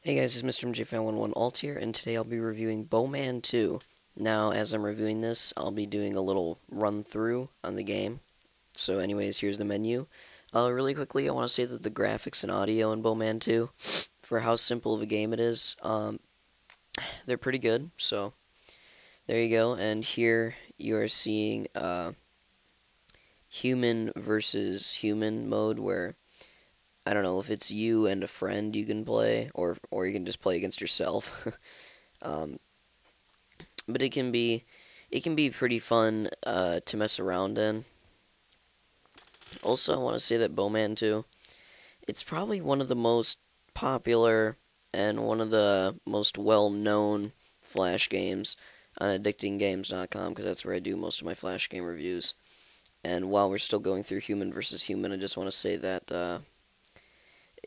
Hey guys, it's Mr. MJFan11 Alt here, and today I'll be reviewing Bowman 2. Now, as I'm reviewing this, I'll be doing a little run-through on the game. So anyways, here's the menu. Really quickly, I want to say that the graphics and audio in Bowman 2, for how simple of a game it is, they're pretty good. So, there you go, and here you are seeing human versus human mode, where I don't know if it's you and a friend you can play, or you can just play against yourself. um, but it can be pretty fun to mess around in. Also, I want to say that Bowman 2, it's probably one of the most popular and one of the most well-known Flash games on addictinggames.com, because that's where I do most of my Flash game reviews. And while we're still going through human versus human, I just want to say that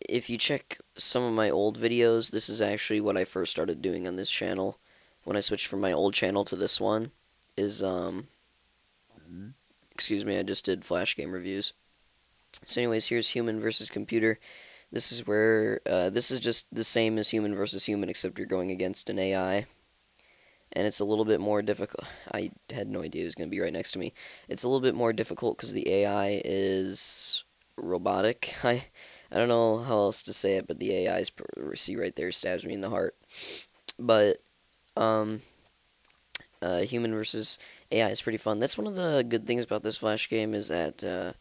if you check some of my old videos, this is actually what I first started doing on this channel. When I switched from my old channel to this one, is, excuse me, I just did Flash game reviews. So anyways, here's human versus computer. This is where, this is just the same as human versus human, except you're going against an AI. And it's a little bit more difficult. I had no idea it was going to be right next to me. It's a little bit more difficult because the AI is robotic. I don't know how else to say it, but the AI's, see right there, stabs me in the heart. But, human versus AI is pretty fun. That's one of the good things about this Flash game, is that,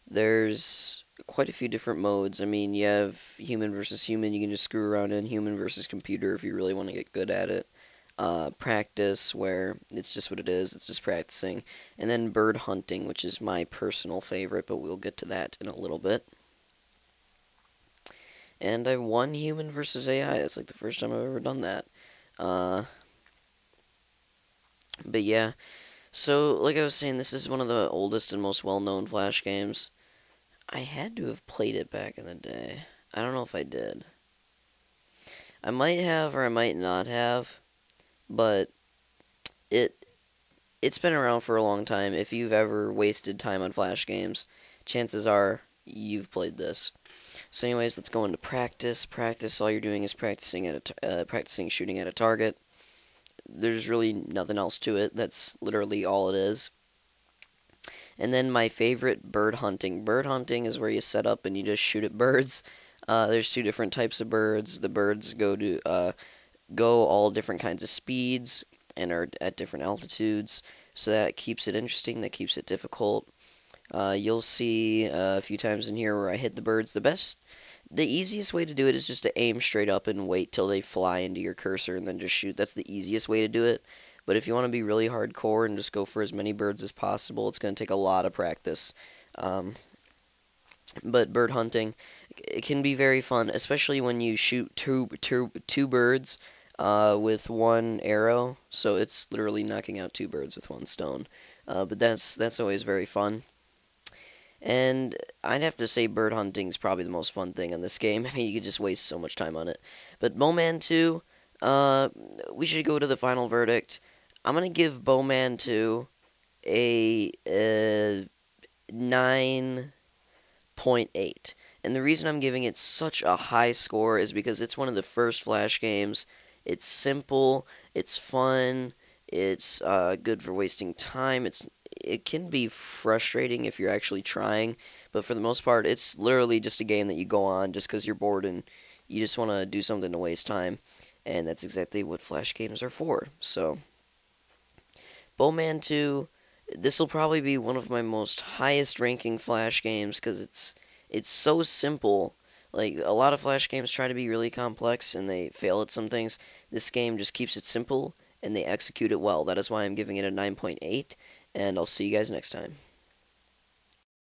there's quite a few different modes. I mean, you have human versus human, you can just screw around in human versus computer if you really want to get good at it. Practice, where it's just what it is, it's just practicing. And then bird hunting, which is my personal favorite, but we'll get to that in a little bit. And I won human versus AI. It's like the first time I've ever done that. But yeah, so like I was saying, this is one of the oldest and most well-known Flash games. I had to have played it back in the day. I don't know if I did. I might have or I might not have, but it's been around for a long time. If you've ever wasted time on Flash games, chances are you've played this. So anyways, let's go into practice. Practice, all you're doing is practicing practicing shooting at a target. There's really nothing else to it. That's literally all it is. And then my favorite, bird hunting. Bird hunting is where you set up and you just shoot at birds. There's two different types of birds. The birds go all different kinds of speeds and are at different altitudes. So that keeps it interesting. That keeps it difficult. You'll see a few times in here where I hit the birds. The easiest way to do it is just to aim straight up and wait till they fly into your cursor and then just shoot. That's the easiest way to do it. But if you want to be really hardcore and just go for as many birds as possible, it's going to take a lot of practice. But bird hunting, it can be very fun, especially when you shoot two birds with one arrow. So it's literally knocking out two birds with one stone. But that's always very fun. And I'd have to say bird hunting is probably the most fun thing in this game. I mean, you could just waste so much time on it. But Bowman 2, we should go to the final verdict. I'm going to give Bowman 2 a 9.8. And the reason I'm giving it such a high score is because it's one of the first Flash games. It's simple, it's fun, it's good for wasting time. It can be frustrating if you're actually trying, but for the most part, it's literally just a game that you go on just because you're bored and you just want to do something to waste time, and that's exactly what Flash games are for. So, Bowman 2, this will probably be one of my most highest ranking Flash games because it's so simple. Like, a lot of Flash games try to be really complex and they fail at some things. This game just keeps it simple and they execute it well. That is why I'm giving it a 9.8. And I'll see you guys next time.